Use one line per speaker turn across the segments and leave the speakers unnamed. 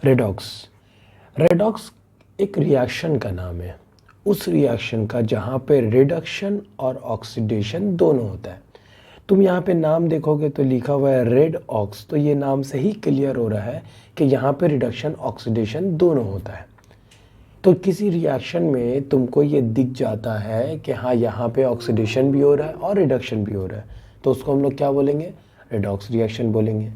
Redox. Redox एक reaction का नाम है, उस रिएक्शन का जहाँ पे रिडक्शन और ऑक्सीडेशन दोनों होता है। तुम यहाँ पे नाम देखोगे तो लिखा हुआ है रेड ऑक्स, तो ये नाम से ही क्लियर हो रहा है कि यहाँ पे रिडक्शन ऑक्सीडेशन दोनों होता है। तो किसी रिएक्शन में तुमको ये दिख जाता है कि हाँ यहाँ पे ऑक्सीडेशन भी हो रहा है और रिडक्शन भी हो रहा है, तो उसको हम लोग क्या बोलेंगे? रेडॉक्स रिएक्शन बोलेंगे।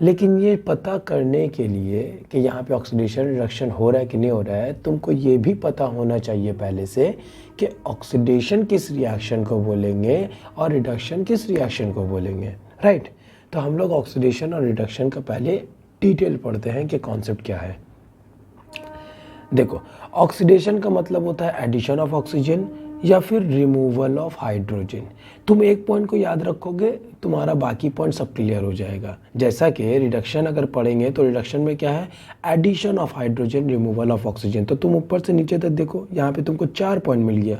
लेकिन ये पता करने के लिए कि यहाँ पे ऑक्सीडेशन रिडक्शन हो रहा है कि नहीं हो रहा है, तुमको ये भी पता होना चाहिए पहले से कि ऑक्सीडेशन किस रिएक्शन को बोलेंगे और रिडक्शन किस रिएक्शन को बोलेंगे, राइट। तो हम लोग ऑक्सीडेशन और रिडक्शन का पहले डिटेल पढ़ते हैं कि कॉन्सेप्ट क्या है। देखो, ऑक्सीडेशन का मतलब होता है एडिशन ऑफ ऑक्सीजन या फिर रिमूवल ऑफ हाइड्रोजन। तुम एक पॉइंट को याद रखोगे, तुम्हारा बाकी पॉइंट सब क्लियर हो जाएगा। जैसा कि रिडक्शन अगर पढ़ेंगे तो रिडक्शन में क्या है? Addition of hydrogen, removal of oxygen. तो तुम ऊपर से नीचे तक देखो, यहाँ पे तुमको 4 पॉइंट मिल गया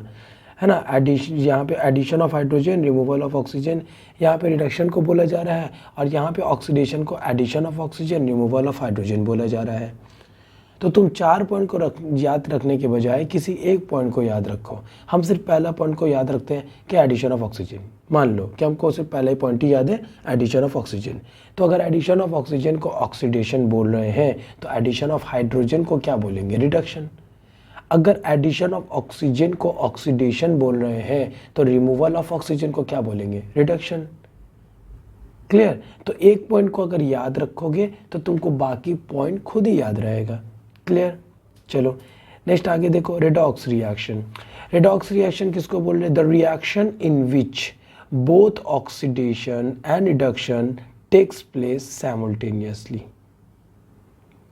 है ना। एडिशन, यहाँ पे addition of hydrogen, removal of oxygen, यहाँ पे रिडक्शन को बोला जा रहा है, और यहाँ पे ऑक्सीडेशन को addition of oxygen, removal of hydrogen बोला जा रहा है। तो तुम 4 पॉइंट को याद रखने के बजाय किसी एक पॉइंट को याद रखो। हम सिर्फ पहला पॉइंट को याद रखते हैं कि एडिशन ऑफ ऑक्सीजन। मान लो कि हमको सिर्फ पहला ही पॉइंट ही याद है, एडिशन ऑफ ऑक्सीजन। तो अगर एडिशन ऑफ ऑक्सीजन को ऑक्सीडेशन बोल रहे हैं तो एडिशन ऑफ हाइड्रोजन को क्या बोलेंगे? रिडक्शन। अगर एडिशन ऑफ ऑक्सीजन को ऑक्सीडेशन बोल रहे हैं तो रिमूवल ऑफ ऑक्सीजन को क्या बोलेंगे? रिडक्शन। क्लियर? तो एक पॉइंट को अगर याद रखोगे तो तुमको बाकी पॉइंट खुद ही याद रहेगा। क्लियर? चलो नेक्स्ट आगे देखो, रेडॉक्स रिएक्शन। रेडॉक्स रिएक्शन किसको बोल रहे हैं? The reaction in which both oxidation and reduction takes place simultaneously.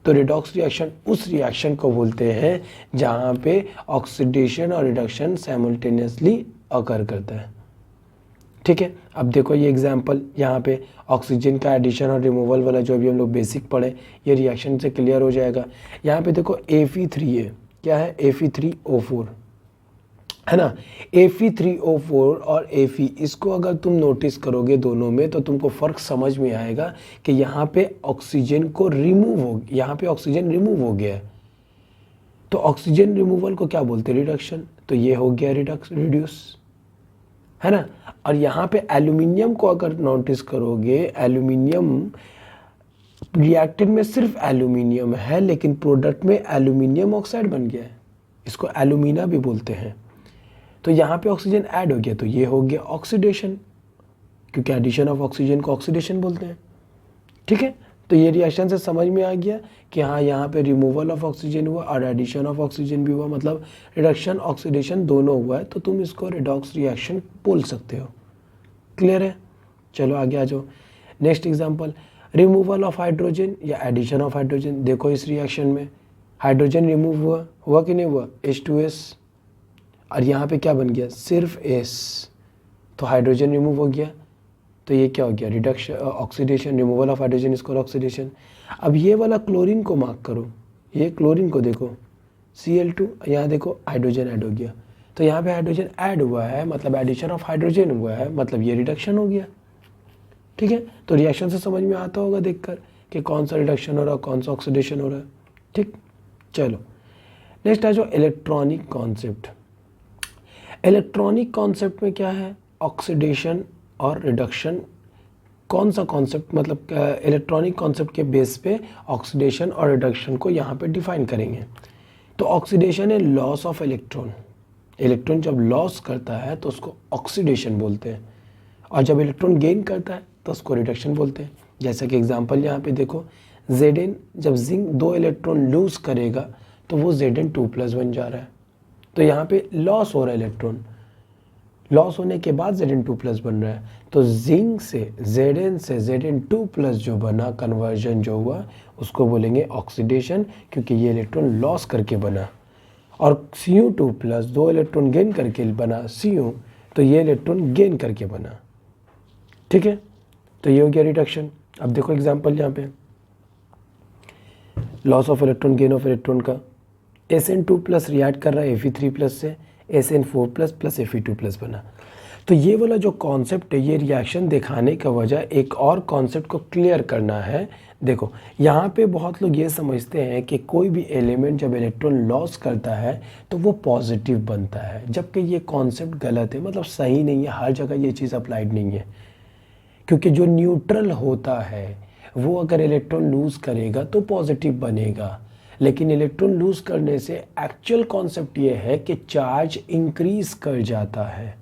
तो रेडॉक्स रिएक्शन उस रिएक्शन को बोलते हैं जहां पे ऑक्सीडेशन और रिडक्शन साइमल्टेनियसली अकर करता है। ठीक है, अब देखो ये एग्जांपल, यहाँ पे ऑक्सीजन का एडिशन और रिमूवल वाला जो भी हम लोग बेसिक पढ़े, ये रिएक्शन से क्लियर हो जाएगा। यहाँ पे देखो Fe3 है, क्या है? Fe3O4 है ना। Fe3O4 और Fe, इसको अगर तुम नोटिस करोगे दोनों में तो तुमको फ़र्क समझ में आएगा कि यहाँ पे ऑक्सीजन को रिमूव हो, यहाँ पे ऑक्सीजन रिमूव हो गया है। तो ऑक्सीजन रिमूवल को क्या बोलते हैं? रिडक्शन। तो ये हो गया रिड्यूस, है ना। और यहाँ पे एल्यूमिनियम को अगर नोटिस करोगे, एल्यूमिनियम रिएक्टेंट में सिर्फ एल्यूमिनियम है लेकिन प्रोडक्ट में एल्यूमिनियम ऑक्साइड बन गया है, इसको एल्यूमिना भी बोलते हैं। तो यहाँ पे ऑक्सीजन ऐड हो गया, तो ये हो गया ऑक्सीडेशन, क्योंकि एडिशन ऑफ ऑक्सीजन को ऑक्सीडेशन बोलते हैं। ठीक है, तो ये रिएक्शन से समझ में आ गया कि हाँ यहाँ पे रिमूवल ऑफ ऑक्सीजन हुआ और एडिशन ऑफ ऑक्सीजन भी हुआ, मतलब रिडक्शन ऑक्सीडेशन दोनों हुआ है, तो तुम इसको रेडॉक्स रिएक्शन बोल सकते हो। क्लियर है? चलो आगे आ जाओ। Next example, removal of hydrogen या एडिशन ऑफ हाइड्रोजन। देखो इस रिएक्शन में हाइड्रोजन रिमूव हुआ कि नहीं हुआ? H2S, और यहाँ पे क्या बन गया? सिर्फ S, तो हाइड्रोजन रिमूव हो गया, तो ये क्या हो गया? Reduction, oxidation, removal of hydrogen is called oxidation. अब ये वाला क्लोरीन को मार्क करो, ये क्लोरीन को देखो, Cl2, यहाँ देखो हाइड्रोजन ऐड हो गया, तो यहाँ पे हाइड्रोजन ऐड हुआ है मतलब एडिशन ऑफ हाइड्रोजन हुआ है, मतलब ये रिडक्शन हो गया। ठीक है, तो रिएक्शन से समझ में आता होगा देखकर कि कौन सा रिडक्शन हो रहा है, कौन सा ऑक्सीडेशन हो रहा है। ठीक, चलो नेक्स्ट आ जाओ, इलेक्ट्रॉनिक कॉन्सेप्ट। इलेक्ट्रॉनिक कॉन्सेप्ट में क्या है? ऑक्सीडेशन और रिडक्शन। कौन सा कॉन्सेप्ट? मतलब इलेक्ट्रॉनिक कॉन्सेप्ट के बेस पे ऑक्सीडेशन और रिडक्शन को यहाँ पे डिफाइन करेंगे। तो ऑक्सीडेशन है लॉस ऑफ इलेक्ट्रॉन। इलेक्ट्रॉन जब लॉस करता है तो उसको ऑक्सीडेशन बोलते हैं, और जब इलेक्ट्रॉन गेन करता है तो उसको रिडक्शन बोलते हैं। जैसा कि एग्जांपल यहाँ पे देखो, Zn, जब जिंक 2 इलेक्ट्रॉन लूज करेगा तो वो Zn2+ बन जा रहा है, तो यहाँ पे लॉस हो रहा है इलेक्ट्रॉन, लॉस होने के बाद Zn2+ बन रहा है। तो जिंक से Zn से Zn2+ जो बना, कन्वर्जन जो हुआ, उसको बोलेंगे ऑक्सीडेशन, क्योंकि ये इलेक्ट्रॉन लॉस करके बना। और Cu2+, 2 इलेक्ट्रॉन गेन करके बना Cu, तो ये इलेक्ट्रॉन गेन करके बना। ठीक है, तो ये हो गया रिडक्शन। अब देखो एग्जांपल यहाँ पे, loss of electron, gain of electron का, Sn2+ रिएक्ट कर रहा है Fe3+ से, Sn4+ प्लस Fe2+ बना। तो ये वाला जो कॉन्सेप्ट है, ये रिएक्शन दिखाने का वजह एक और कॉन्सेप्ट को क्लियर करना है। देखो यहाँ पे बहुत लोग ये समझते हैं कि कोई भी एलिमेंट जब इलेक्ट्रॉन लॉस करता है तो वो पॉजिटिव बनता है, जबकि ये कॉन्सेप्ट गलत है, मतलब सही नहीं है, हर जगह ये चीज़ अप्लाइड नहीं है। क्योंकि जो न्यूट्रल होता है वो अगर इलेक्ट्रॉन लूज़ करेगा तो पॉजिटिव बनेगा, लेकिन इलेक्ट्रॉन लूज़ करने से एक्चुअल कॉन्सेप्ट ये है कि चार्ज इंक्रीज़ कर जाता है,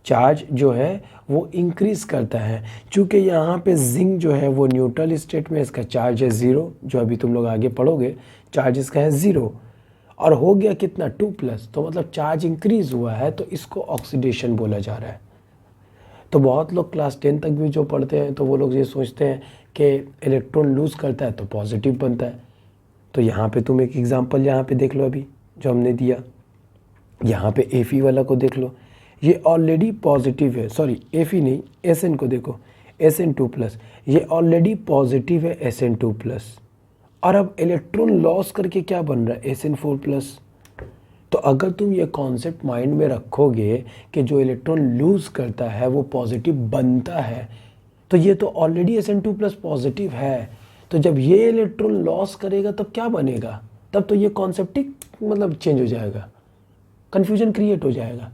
चार्ज जो है वो इंक्रीज़ करता है। चूँकि यहाँ पे जिंक जो है वो न्यूट्रल स्टेट में, इसका चार्ज है 0, जो अभी तुम लोग आगे पढ़ोगे, चार्ज इसका है 0 और हो गया कितना 2+, तो मतलब चार्ज इंक्रीज़ हुआ है, तो इसको ऑक्सीडेशन बोला जा रहा है। तो बहुत लोग क्लास 10 तक भी जो पढ़ते हैं तो वो लोग ये सोचते हैं कि इलेक्ट्रॉन लूज़ करता है तो पॉजिटिव बनता है। तो यहाँ पे तुम एक एग्जांपल यहाँ पे देख लो, अभी जो हमने दिया यहाँ पे Fe वाला को देख लो, ये ऑलरेडी पॉजिटिव है, सॉरी Fe नहीं, Sn को देखो, Sn2+, ये ऑलरेडी पॉजिटिव है Sn2+, और अब इलेक्ट्रॉन लॉस करके क्या बन रहा है Sn4+। तो अगर तुम ये कॉन्सेप्ट माइंड में रखोगे कि जो इलेक्ट्रॉन लूज़ करता है वो पॉजिटिव बनता है, तो ये तो ऑलरेडी Sn2+ पॉजिटिव है, तो जब ये इलेक्ट्रॉन लॉस करेगा तब क्या बनेगा, तब तो ये कॉन्सेप्ट ही मतलब चेंज हो जाएगा, कन्फ्यूजन क्रिएट हो जाएगा।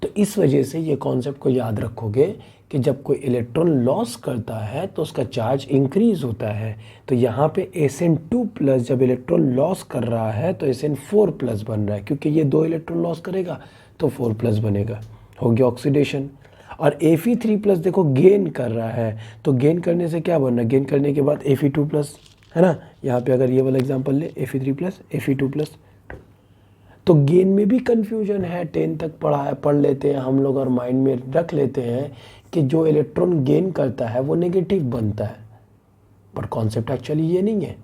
तो इस वजह से ये कॉन्सेप्ट को याद रखोगे कि जब कोई इलेक्ट्रॉन लॉस करता है तो उसका चार्ज इंक्रीज होता है। तो यहाँ पे Sn2+ जब इलेक्ट्रॉन लॉस कर रहा है तो Sn4+ बन रहा है, क्योंकि ये 2 इलेक्ट्रॉन लॉस करेगा तो 4+ बनेगा, हो गया ऑक्सीडेशन। और Fe3+ देखो गेन कर रहा है, तो गेन करने से क्या बन रहा है, गेन करने के बाद Fe2+, है ना। यहाँ पे अगर ये वाला एग्जांपल ले Fe3+, Fe2+, तो गेन में भी कन्फ्यूजन है, 10 तक पढ़ लेते हैं हम लोग और माइंड में रख लेते हैं कि जो इलेक्ट्रॉन गेन करता है वो नेगेटिव बनता है, पर कॉन्सेप्ट एक्चुअली ये नहीं है।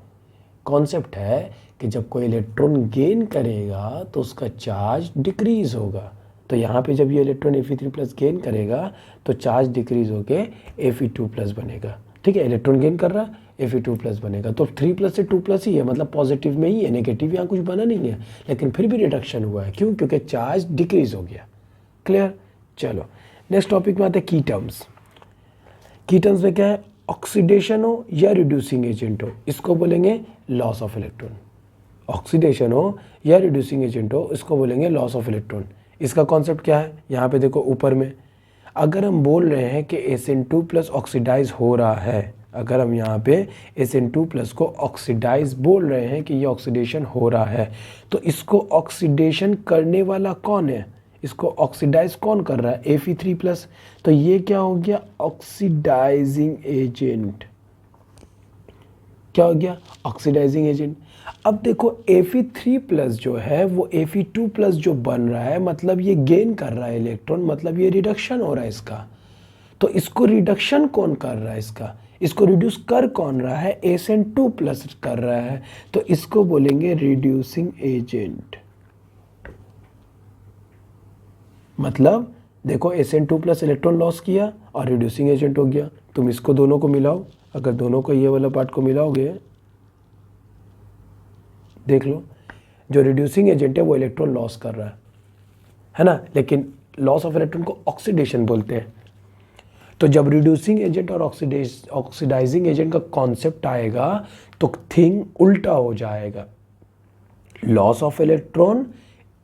कॉन्सेप्ट है कि जब कोई इलेक्ट्रॉन गेन करेगा तो उसका चार्ज डिक्रीज होगा। तो यहाँ पे जब ये इलेक्ट्रॉन Fe3+ गेन करेगा तो चार्ज डिक्रीज होके Fe2+ बनेगा, ठीक है। इलेक्ट्रॉन गेन कर रहा है, Fe2+ बनेगा, तो 3+ से 2+ ही है, मतलब पॉजिटिव में ही है, नेगेटिव यहाँ कुछ बना नहीं है, लेकिन फिर भी रिडक्शन हुआ है, क्यों, क्योंकि चार्ज डिक्रीज हो गया। क्लियर। चलो नेक्स्ट टॉपिक में आते हैं की टर्म्स। की टर्म्स में क्या है, ऑक्सीडेशन हो या रिड्यूसिंग एजेंट हो, इसको बोलेंगे लॉस ऑफ इलेक्ट्रॉन। ऑक्सीडेशन हो या रिड्यूसिंग एजेंट हो, इसको बोलेंगे लॉस ऑफ इलेक्ट्रॉन। इसका कॉन्सेप्ट क्या है, यहाँ पे देखो ऊपर में, अगर हम बोल रहे हैं कि Sn2+ ऑक्सीडाइज हो रहा है, अगर हम यहाँ पे Sn2+ को ऑक्सीडाइज बोल रहे हैं कि ये ऑक्सीडेशन हो रहा है, तो इसको ऑक्सीडेशन करने वाला कौन है, इसको ऑक्सीडाइज कौन कर रहा है, Fe3+। तो ये क्या हो गया, ऑक्सीडाइजिंग एजेंट। क्या हो गया, ऑक्सीडाइजिंग एजेंट। अब देखो Fe3+ जो है वो Fe2+ जो बन रहा है, मतलब ये गेन कर रहा है इलेक्ट्रॉन, मतलब ये रिडक्शन हो रहा है इसका। तो इसको रिडक्शन कौन कर रहा है, इसको रिड्यूस कर कौन रहा है, Sn2+ कर रहा है, तो इसको बोलेंगे रिड्यूसिंग एजेंट। मतलब देखो Sn2+ इलेक्ट्रॉन लॉस किया और रिड्यूसिंग एजेंट हो गया। तुम इसको दोनों को मिलाओ, अगर दोनों को ये वाला पार्ट को मिलाओगे, देख लो जो रिड्यूसिंग एजेंट है वो इलेक्ट्रॉन लॉस कर रहा है ना, लेकिन लॉस ऑफ इलेक्ट्रॉन को ऑक्सीडेशन बोलते हैं। तो जब रिड्यूसिंग एजेंट और ऑक्सीडाइजिंग एजेंट का कॉन्सेप्ट आएगा तो थिंग उल्टा हो जाएगा। Loss of electron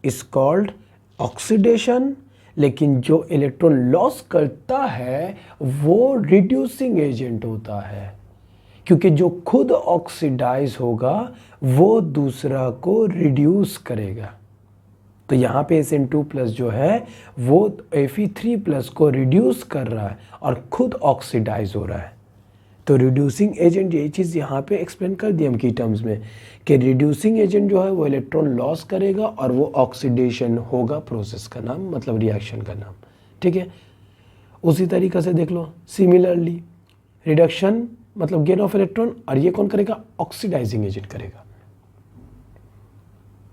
is called oxidation, लेकिन जो इलेक्ट्रॉन लॉस करता है वो रिड्यूसिंग एजेंट होता है, क्योंकि जो खुद ऑक्सीडाइज होगा वो दूसरा को रिड्यूस करेगा। तो यहाँ पे Sn2+ जो है वो Fe3+ को रिड्यूस कर रहा है और खुद ऑक्सीडाइज हो रहा है। तो रिड्यूसिंग एजेंट, ये चीज़ यहाँ पे एक्सप्लेन कर दी हम की टर्म्स में कि रिड्यूसिंग एजेंट जो है वो इलेक्ट्रॉन लॉस करेगा और वो ऑक्सीडेशन होगा, प्रोसेस का नाम मतलब रिएक्शन का नाम, ठीक है। उसी तरीक़े से देख लो, सिमिलरली रिडक्शन मतलब गेन ऑफ इलेक्ट्रॉन, और ये कौन करेगा, ऑक्सीडाइजिंग एजेंट करेगा।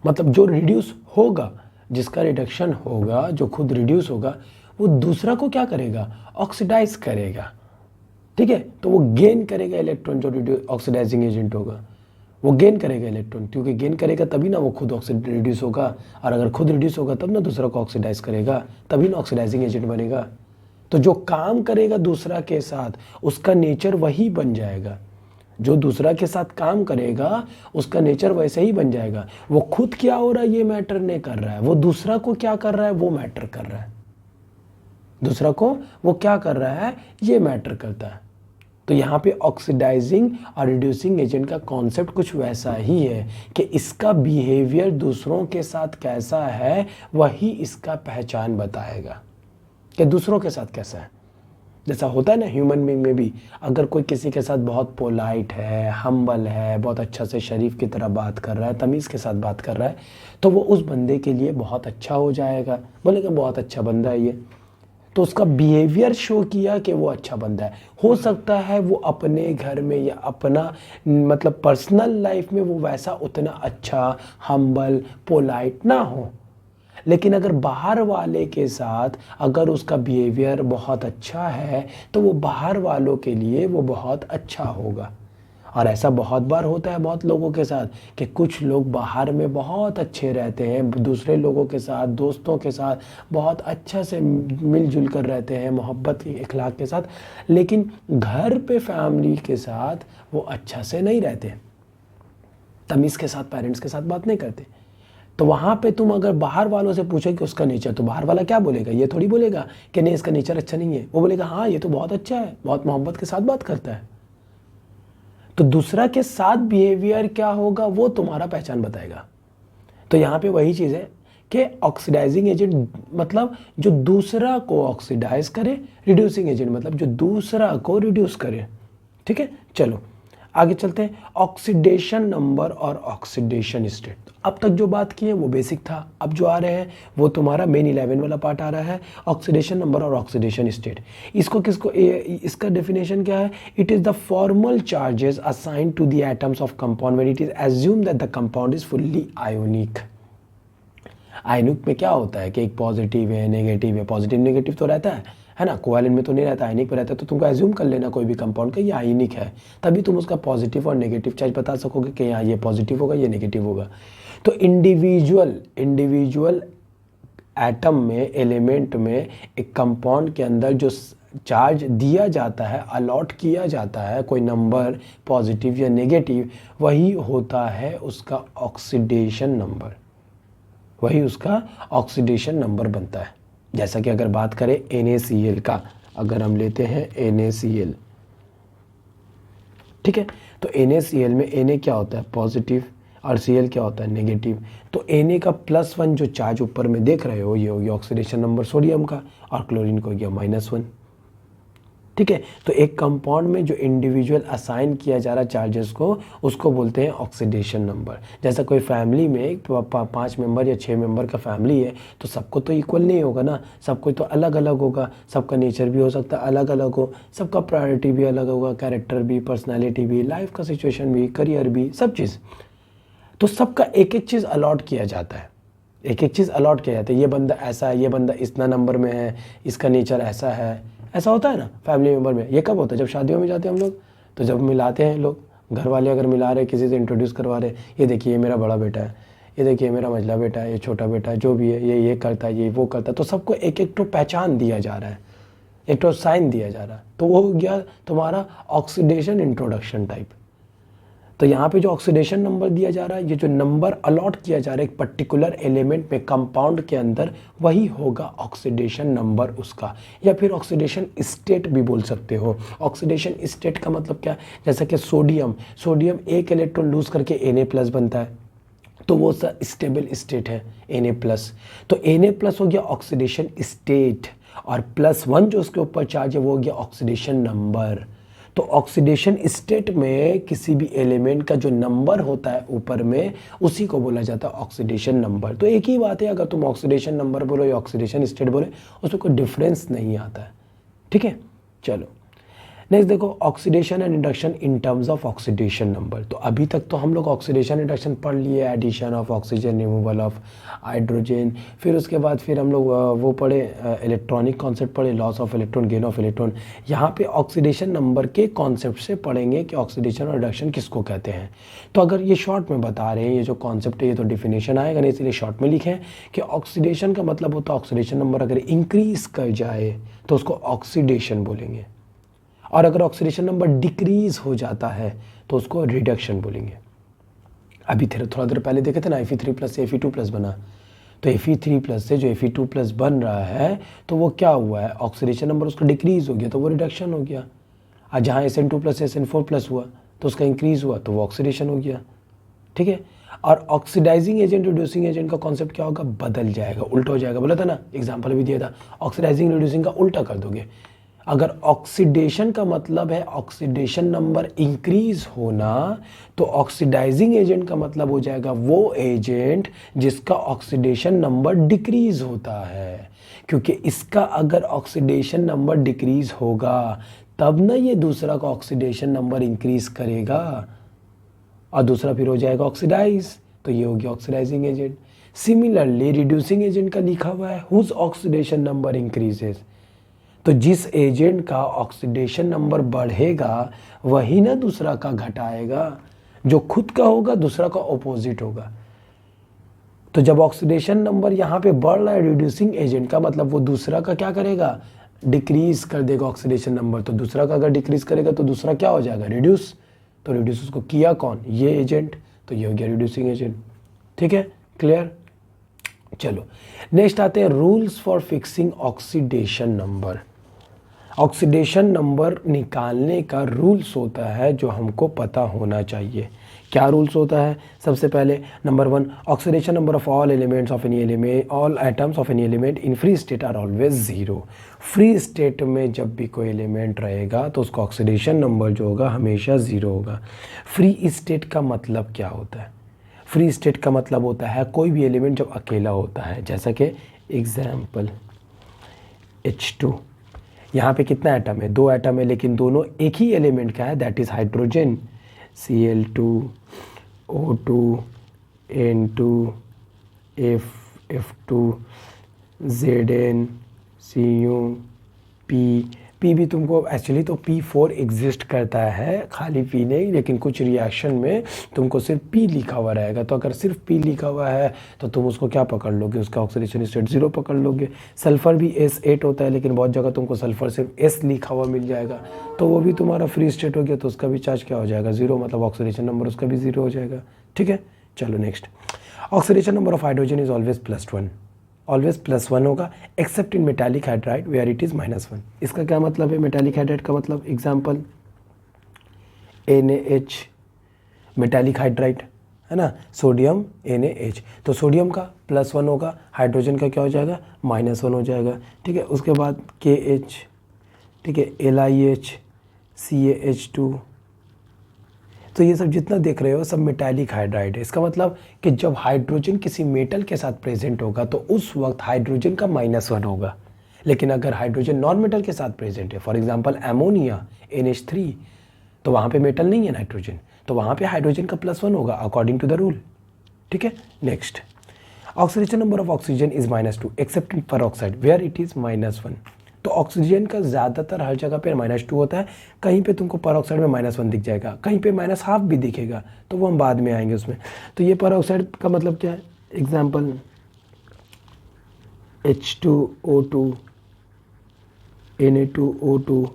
मतलब जो रिड्यूस होगा, जिसका रिडक्शन होगा, जो खुद रिड्यूस होगा, वो दूसरा को क्या करेगा, ऑक्सीडाइज करेगा, ठीक है। तो वो गेन करेगा इलेक्ट्रॉन, जो ऑक्सीडाइजिंग एजेंट होगा वो गेन करेगा इलेक्ट्रॉन, क्योंकि गेन करेगा तभी ना वो खुद रिड्यूस होगा, और अगर खुद रिड्यूस होगा तब ना दूसरा को ऑक्सीडाइज करेगा, तभी ना ऑक्सीडाइजिंग एजेंट बनेगा। तो जो काम करेगा दूसरा के साथ उसका नेचर वही बन जाएगा, जो दूसरा के साथ काम करेगा उसका नेचर वैसे ही बन जाएगा। वो खुद क्या हो रहा है ये मैटर नहीं कर रहा है, वो दूसरा को क्या कर रहा है वो मैटर कर रहा है, दूसरा को वो क्या कर रहा है ये मैटर करता है। तो यहाँ पे ऑक्सीडाइजिंग और रिड्यूसिंग एजेंट का कॉन्सेप्ट कुछ वैसा ही है कि इसका बिहेवियर दूसरों के साथ कैसा है वही इसका पहचान बताएगा कि दूसरों के साथ कैसा है। जैसा होता है ना ह्यूमन बीइंग में भी, अगर कोई किसी के साथ बहुत पोलाइट है, हम्बल है, बहुत अच्छा से शरीफ की तरह बात कर रहा है, तमीज़ के साथ बात कर रहा है, तो वो उस बंदे के लिए बहुत अच्छा हो जाएगा, बोलेगा बहुत अच्छा बंदा है ये। तो उसका बिहेवियर शो किया कि वो अच्छा बंदा है। हो सकता है वो अपने घर में या अपना मतलब पर्सनल लाइफ में वो वैसा उतना अच्छा, हम्बल, पोलाइट ना हो, लेकिन अगर बाहर वाले के साथ अगर उसका बिहेवियर बहुत अच्छा है तो वो बाहर वालों के लिए वो बहुत अच्छा होगा। और ऐसा बहुत बार होता है बहुत लोगों के साथ कि कुछ लोग बाहर में बहुत अच्छे रहते हैं, दूसरे लोगों के साथ, दोस्तों के साथ बहुत अच्छा से मिलजुल कर रहते हैं, मोहब्बत के इखलाक के साथ, लेकिन घर पे फैमिली के साथ वो अच्छा से नहीं रहते, तमीज़ के साथ, पेरेंट्स के साथ बात नहीं करते। तो वहाँ पे तुम अगर बाहर वालों से पूछो कि उसका नेचर, तो बाहर वाला क्या बोलेगा, ये थोड़ी बोलेगा कि नहीं इसका नेचर अच्छा नहीं है, वो बोलेगा हाँ ये तो बहुत अच्छा है, बहुत मोहब्बत के साथ बात करता है। तो दूसरा के साथ बिहेवियर क्या होगा वो तुम्हारा पहचान बताएगा। तो यहाँ पे वही चीज़ है कि ऑक्सीडाइजिंग एजेंट मतलब जो दूसरा को ऑक्सीडाइज करे, रिड्यूसिंग एजेंट मतलब जो दूसरा को रिड्यूस करे। ठीक है, चलो आगे चलते हैं। ऑक्सीडेशन नंबर और ऑक्सीडेशन स्टेट, अब तक जो बात की है वो बेसिक था, अब जो आ रहे हैं वो तुम्हारा मेन 11 वाला पार्ट आ रहा है, ऑक्सीडेशन नंबर और ऑक्सीडेशन स्टेट। इसको इसका डेफिनेशन क्या है? It is the formal charges assign to the atoms of compound when it is assume that the compound is fully ionic. Ionic में क्या होता है कि एक पॉजिटिव है, नेगेटिव है, पॉजिटिव नेगेटिव तो रहता है ना, कोवैलेंट में तो नहीं रहता, आयनिक में रहता है। तो तुमको एज्यूम कर लेना कोई भी कंपाउंड का ये आयनिक है, तभी तुम उसका पॉजिटिव और नेगेटिव चार्ज बता सकोगे कि यहाँ ये पॉजिटिव होगा ये नेगेटिव होगा। तो इंडिविजुअल एटम में, एलिमेंट में, एक कंपाउंड के अंदर जो चार्ज दिया जाता है, अलॉट किया जाता है कोई नंबर पॉजिटिव या नेगेटिव, वही होता है उसका ऑक्सीडेशन नंबर, वही उसका ऑक्सीडेशन नंबर बनता है। जैसा कि अगर बात करें NaCl का, अगर हम लेते हैं NaCl, ठीक है, तो NaCl में Na क्या होता है पॉजिटिव और Cl क्या होता है नेगेटिव। तो Na का +1 जो चार्ज ऊपर में देख रहे हो ये हो गया ऑक्सीडेशन नंबर सोडियम का, और क्लोरीन को हो गया -1। ठीक है, तो एक कंपाउंड में जो इंडिविजुअल असाइन किया जा रहा चार्जेस को उसको बोलते हैं ऑक्सीडेशन नंबर। जैसा कोई फैमिली में 5 मेंबर या 6 मेंबर का फैमिली है तो सबको तो इक्वल नहीं होगा ना, सबको तो अलग अलग होगा, सबका नेचर भी हो सकता है अलग अलग हो, सबका प्रायोरिटी भी अलग होगा, कैरेक्टर भी, पर्सनैलिटी भी, लाइफ का सिचुएशन भी, करियर भी, सब चीज़। तो सबका एक एक चीज़ अलॉट किया जाता है, एक एक चीज़ अलॉट किया जाता है। ये बंदा ऐसा है, ये बंदा इतना नंबर में है, इसका नेचर ऐसा है, ऐसा होता है ना फैमिली मेम्बर में। ये कब होता है? जब शादियों में जाते हैं हम लोग, तो जब मिलाते हैं लोग, घर वाले अगर मिला रहे, किसी से इंट्रोड्यूस करवा रहे, ये देखिए ये मेरा बड़ा बेटा है, ये देखिए मेरा मझला बेटा है, ये छोटा बेटा है, जो भी है ये करता है, ये वो करता है। तो सबको एक एक तो पहचान दिया जा रहा है, एक तो साइन दिया जा रहा है। तो वो हो गया तुम्हारा ऑक्सीडेशन इंट्रोडक्शन टाइप। तो यहाँ पे जो ऑक्सीडेशन नंबर दिया जा रहा है, ये जो नंबर अलॉट किया जा रहा है एक पर्टिकुलर एलिमेंट में कंपाउंड के अंदर, वही होगा ऑक्सीडेशन नंबर उसका, या फिर ऑक्सीडेशन स्टेट भी बोल सकते हो। ऑक्सीडेशन स्टेट का मतलब क्या? जैसा कि सोडियम एक इलेक्ट्रॉन लूज करके Na+ बनता है, तो वो स्टेबल स्टेट है Na+। तो Na+ हो गया ऑक्सीडेशन स्टेट, और +1 जो उसके ऊपर चार्ज है वो हो गया ऑक्सीडेशन नंबर। तो ऑक्सीडेशन स्टेट में किसी भी एलिमेंट का जो नंबर होता है ऊपर में, उसी को बोला जाता है ऑक्सीडेशन नंबर। तो एक ही बात है, अगर तुम ऑक्सीडेशन नंबर बोलो या ऑक्सीडेशन स्टेट बोले, उसमें कोई डिफरेंस नहीं आता है। ठीक है, चलो नेक्स्ट देखो oxidation and reduction in terms of oxidation number. तो अभी तक तो हम लोग ऑक्सीडेशन रिडक्शन पढ़ लिए, addition of oxygen, removal of hydrogen, फिर उसके बाद फिर हम लोग वो पढ़े इलेक्ट्रॉनिक कॉन्सेप्ट पढ़े, loss of electron, gain of electron. यहाँ पे ऑक्सीडेशन नंबर के कॉन्सेप्ट से पढ़ेंगे कि ऑक्सीडेशन और रिडक्शन किसको कहते हैं। तो अगर ये शॉर्ट में बता रहे हैं, ये जो कॉन्सेप्ट है ये तो डिफिनेशन आएगा नहीं, इसलिए शॉर्ट में लिखें कि ऑक्सीडेशन का मतलब होता है ऑक्सीडेशन नंबर अगर इंक्रीज कर जाए तो उसको ऑक्सीडेशन बोलेंगे, और अगर ऑक्सीडेशन नंबर डिक्रीज हो जाता है तो उसको रिडक्शन बोलेंगे। अभी थोड़ा देर पहले देखे थे ना Fe3+ से Fe2+ बना, तो Fe3+ से जो Fe2+ बन रहा है तो वो क्या हुआ है, ऑक्सीडेशन नंबर उसका डिक्रीज हो गया तो वो रिडक्शन हो गया। और जहाँ Sn2+ से Sn4+ हुआ तो उसका इंक्रीज हुआ तो वो ऑक्सीडेशन हो गया। ठीक है, और ऑक्सीडाइजिंग एजेंट रिड्यूसिंग एजेंट का कॉन्सेप्ट क्या होगा, बदल जाएगा, उल्टा हो जाएगा। बोला था ना, एग्जाम्पल भी दिया था, ऑक्सीडाइजिंग रिड्यूसिंग का उल्टा कर दोगे। अगर ऑक्सीडेशन का मतलब है ऑक्सीडेशन नंबर इंक्रीज होना, तो ऑक्सीडाइजिंग एजेंट का मतलब हो जाएगा वो एजेंट जिसका ऑक्सीडेशन नंबर डिक्रीज होता है, क्योंकि इसका अगर ऑक्सीडेशन नंबर डिक्रीज होगा तब ना ये दूसरा का ऑक्सीडेशन नंबर इंक्रीज करेगा और दूसरा फिर हो जाएगा ऑक्सीडाइज, तो ये हो गया oxidising agent. Similarly reducing agent का लिखा हुआ है हुज ऑक्सीडेशन नंबर इंक्रीजेस, तो जिस एजेंट का ऑक्सीडेशन नंबर बढ़ेगा वही ना दूसरा का घटाएगा, जो खुद का होगा दूसरा का ऑपोजिट होगा। तो जब ऑक्सीडेशन नंबर यहाँ पे बढ़ रहा है रिड्यूसिंग एजेंट का मतलब वो दूसरा का क्या करेगा, डिक्रीज कर देगा ऑक्सीडेशन नंबर। तो दूसरा का अगर डिक्रीज करेगा तो दूसरा क्या हो जाएगा, रिड्यूस। तो रिड्यूस उसको किया कौन, ये एजेंट, तो ये हो गया रिड्यूसिंग एजेंट। ठीक है, क्लियर। चलो नेक्स्ट आते हैं rules for fixing oxidation number. Oxidation number निकालने का रूल्स होता है जो हमको पता होना चाहिए। क्या रूल्स होता है, सबसे पहले number 1, oxidation number of all elements of any element, all atoms of any element in free state are always 0। Free state में जब भी कोई एलिमेंट रहेगा तो उसका ऑक्सीडेशन नंबर जो होगा हमेशा 0 होगा। फ्री स्टेट का मतलब क्या होता है, फ्री स्टेट का मतलब होता है कोई भी एलिमेंट जब अकेला होता है, जैसा कि एग्जाम्पल H2, यहाँ पे कितना एटम है, 2 एटम है, लेकिन दोनों एक ही एलिमेंट का है, that is hydrogen, Cl2 O2 N2 F2 Zn Cu P भी तुमको एक्चुअली तो P4 एग्जिस्ट करता है, खाली P नहीं, लेकिन कुछ रिएक्शन में तुमको सिर्फ P लिखा हुआ रहेगा। तो अगर सिर्फ P लिखा हुआ है तो तुम उसको क्या पकड़ लोगे, उसका ऑक्सीडेशन स्टेट 0 पकड़ लोगे। सल्फर भी S8 होता है, लेकिन बहुत जगह तुमको सल्फर सिर्फ S लिखा हुआ मिल जाएगा, तो वो भी तुम्हारा फ्री स्टेट हो गया, तो उसका भी चार्ज क्या हो जाएगा, 0, मतलब ऑक्सीडेशन नंबर उसका भी 0 हो जाएगा। ठीक है, चलो next, oxidation number of hydrogen is always +1, always +1 होगा except in metallic hydride where it is -1। इसका क्या मतलब है, मेटालिक हाइड्राइड का मतलब एग्जाम्पल NaH, मेटालिक हाइड्राइड है ना, सोडियम NaH, तो सोडियम का +1 होगा, हाइड्रोजन का क्या हो जाएगा, -1 हो जाएगा। ठीक है, उसके बाद KH, ठीक है, LiH, CaH2, तो ये सब जितना देख रहे हो सब मेटालिक हाइड्राइड है। इसका मतलब कि जब हाइड्रोजन किसी मेटल के साथ प्रेजेंट होगा तो उस वक्त हाइड्रोजन का -1 होगा, लेकिन अगर हाइड्रोजन नॉन मेटल के साथ प्रेजेंट है, फॉर एग्जांपल अमोनिया NH3, तो वहाँ पे मेटल नहीं है नाइट्रोजन, तो वहाँ पे हाइड्रोजन का +1 होगा अकॉर्डिंग टू द रूल। ठीक है, next, oxidation number of oxygen is -2 except in peroxide where it is -1। तो ऑक्सीजन का ज़्यादातर हर जगह पे -2 होता है, कहीं पे तुमको परऑक्साइड में -1 दिख जाएगा, कहीं पे -½ भी दिखेगा, तो वो हम बाद में आएंगे उसमें। तो ये परऑक्साइड का मतलब क्या है, एग्जाम्पल H2O2 Na2O2,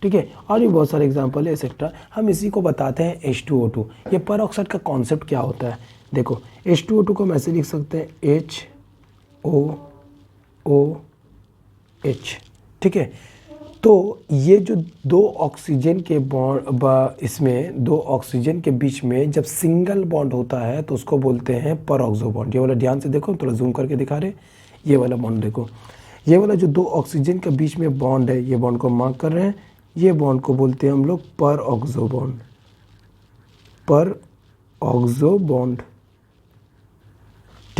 ठीक है, और भी बहुत सारे एग्जाम्पल है एक्सेट्रा। हम इसी को बताते हैं H2O2। ये परऑक्साइड का कॉन्सेप्ट क्या होता है, देखो H2O2 को हम ऐसे लिख सकते हैं HOOH। ठीक है, तो ये जो 2 ऑक्सीजन के बॉन्ड, इसमें 2 ऑक्सीजन के बीच में जब सिंगल बॉन्ड होता है तो उसको बोलते हैं परऑक्सो बॉन्ड। ये वाला ध्यान से देखो, थोड़ा जूम करके दिखा रहे, ये वाला बॉन्ड देखो, ये वाला जो 2 ऑक्सीजन के बीच में बॉन्ड है, ये बॉन्ड को मार्क कर रहे हैं, ये बॉन्ड को बोलते हैं हम लोग परऑक्सो बॉन्ड, परऑक्सो बॉन्ड।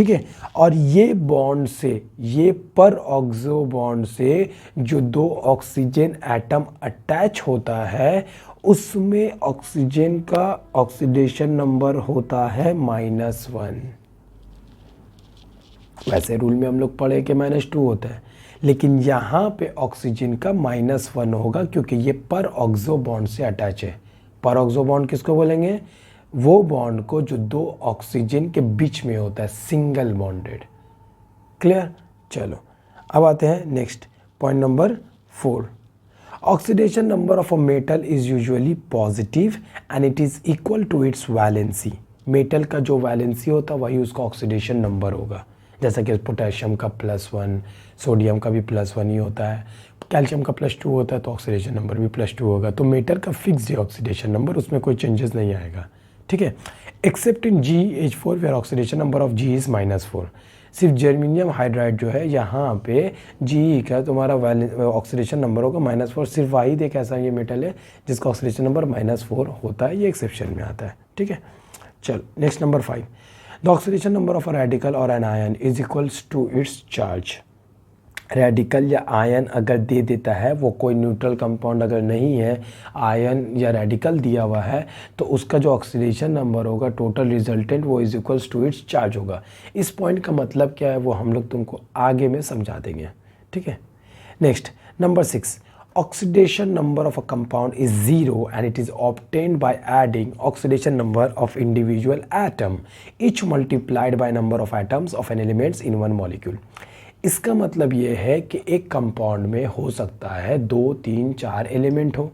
ठीक है। और ये बॉन्ड से, ये पर ऑक्सो बॉन्ड से जो दो ऑक्सीजन एटम अटैच होता है उसमें ऑक्सीजन का ऑक्सीडेशन नंबर होता है -1। वैसे रूल में हम लोग पढ़े कि -2 होता है, लेकिन यहाँ पे ऑक्सीजन का -1 होगा क्योंकि ये पर ऑक्सो बॉन्ड से अटैच है। पर ऑक्सो बॉन्ड किसको बोलेंगे? वो बॉन्ड को जो दो ऑक्सीजन के बीच में होता है, सिंगल बॉन्डेड। क्लियर? चलो अब आते हैं next point number 4। Oxidation number of a metal is usually positive and it is equal to its valency. Metal का जो वैलेंसी होता है वही उसका ऑक्सीडेशन नंबर होगा। जैसा कि पोटेशियम का +1, सोडियम का भी +1 ही होता है, कैल्शियम का +2 होता है तो ऑक्सीडेशन नंबर भी +2 होगा। तो मेटल का फिक्स है ऑक्सीडेशन नंबर, उसमें कोई चेंजेस नहीं आएगा। ठीक है। Except in GeH4 where oxidation number of G is -4। सिर्फ जर्मेनियम हाइड्राइड जो है यहाँ पे Ge का तुम्हारा ऑक्सीडेशन नंबर होगा -4। सिर्फ वाहिद एक ऐसा ये मेटल है जिसका ऑक्सीडेशन नंबर -4 होता है, ये एक्सेप्शन में आता है। ठीक है। चल next number 5। The oxidation number of a radical और an ion is equals to its charge. Radical या आयन अगर दे देता है, वो कोई न्यूट्रल कंपाउंड अगर नहीं है, आयन या रेडिकल दिया हुआ है, तो उसका जो ऑक्सीडेशन नंबर होगा टोटल रिजल्टेंट वो is equals to its charge होगा। इस पॉइंट का मतलब क्या है वो हम लोग तुमको आगे में समझा देंगे। ठीक है। Next number 6। Oxidation number of a compound is 0 and it is obtained by adding oxidation number of individual atom each multiplied by number of atoms of an elements in one molecule। इसका मतलब ये है कि एक compound में हो सकता है 2, 3, 4 एलिमेंट हो,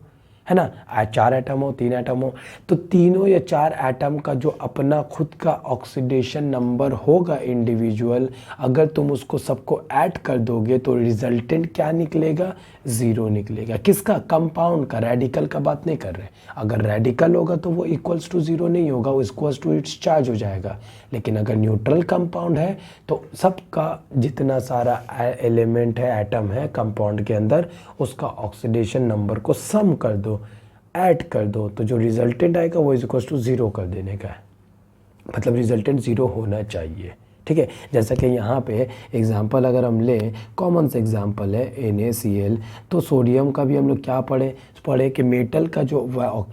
है ना, 4 एटम हो, 3 एटम हो, तो तीनों या 4 एटम का जो अपना खुद का ऑक्सीडेशन नंबर होगा इंडिविजुअल, अगर तुम उसको सबको ऐड कर दोगे तो रिजल्टेंट क्या निकलेगा? 0 निकलेगा। किसका? कंपाउंड का। रेडिकल का बात नहीं कर रहे। अगर रेडिकल होगा तो वो इक्वल्स टू 0 नहीं होगा, वो इक्वल्स टू इट्स चार्ज हो जाएगा। लेकिन अगर न्यूट्रल कंपाउंड है तो सबका जितना सारा एलिमेंट है, एटम है कंपाउंड के अंदर, उसका ऑक्सीडेशन नंबर को सम कर दो, ऐड कर दो, तो जो रिजल्टेंट आएगा वो इक्वल्स टू 0 कर देने का है। मतलब रिजल्टेंट 0 होना चाहिए। ठीक है। जैसा कि यहाँ पे एग्जांपल अगर हम लें, कॉमन से एग्जांपल है NaCl, तो सोडियम का भी हम लोग क्या पढ़े कि मेटल का जो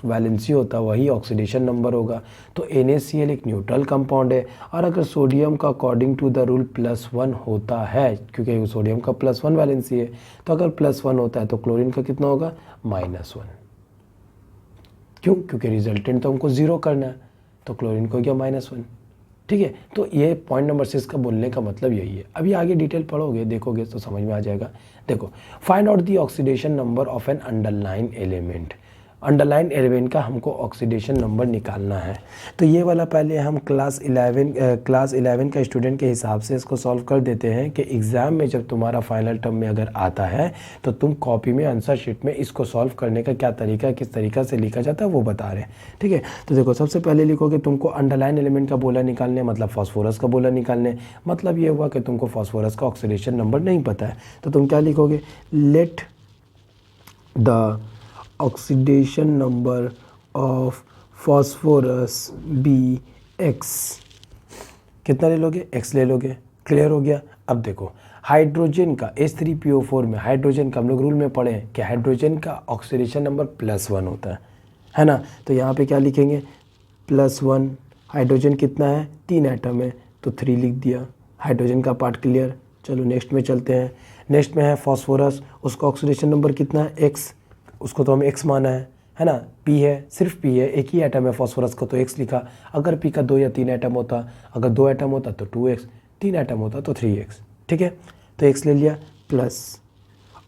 वैलेंसी होता है वही ऑक्सीडेशन नंबर होगा। तो NaCl एक न्यूट्रल कंपाउंड है, और अगर सोडियम का अकॉर्डिंग टू द रूल +1 होता है, क्योंकि सोडियम का +1 वैलेंसी है, तो अगर +1 होता है तो क्लोरीन का कितना होगा? -1। क्यों? क्योंकि रिजल्टेंट तो हमको 0 करना है, तो क्लोरीन को क्या? -1। ठीक है। तो ये पॉइंट नंबर 6 का बोलने का मतलब यही है। अभी आगे डिटेल पढ़ोगे, देखोगे तो समझ में आ जाएगा। देखो, find out the oxidation number of an underline element. Underline element का हमको ऑक्सीडेशन नंबर निकालना है। तो ये वाला पहले हम क्लास 11 का स्टूडेंट के हिसाब से इसको सॉल्व कर देते हैं कि एग्ज़ाम में जब तुम्हारा फाइनल टर्म में अगर आता है तो तुम कॉपी में आंसर शीट में इसको सॉल्व करने का क्या तरीका है, किस तरीक़ा से लिखा जाता है वो बता रहे हैं। ठीक है। तो देखो, सबसे पहले लिखोगे तुमको अंडरलाइन एलिमेंट का बोला निकालने, मतलब फॉस्फोरस का बोला निकालने। मतलब ये हुआ कि तुमको फॉस्फोरस का ऑक्सीडेशन नंबर नहीं पता है, तो तुम क्या लिखोगे? Let the oxidation number of phosphorus be x। कितना ले लोगे? x ले लोगे। क्लियर हो गया। अब देखो, हाइड्रोजन का H3PO4 में हाइड्रोजन का हम लोग रूल में पढ़े हैं कि हाइड्रोजन का ऑक्सीडेशन नंबर +1 होता है ना। तो यहाँ पे क्या लिखेंगे? +1। हाइड्रोजन कितना है? 3 एटम है, तो 3 लिख दिया। हाइड्रोजन का पार्ट क्लियर। चलो नेक्स्ट में चलते हैं। नेक्स्ट में है फॉस्फोरस, उसका ऑक्सीडेशन नंबर कितना है? x। उसको तो हम x माना है ना। P है, सिर्फ P है, एक ही एटम है फॉस्फोरस का, तो x लिखा। अगर P का 2 या 3 एटम होता, अगर 2 एटम होता तो 2x, 3 एटम होता तो 3x। ठीक है। तो x ले लिया। प्लस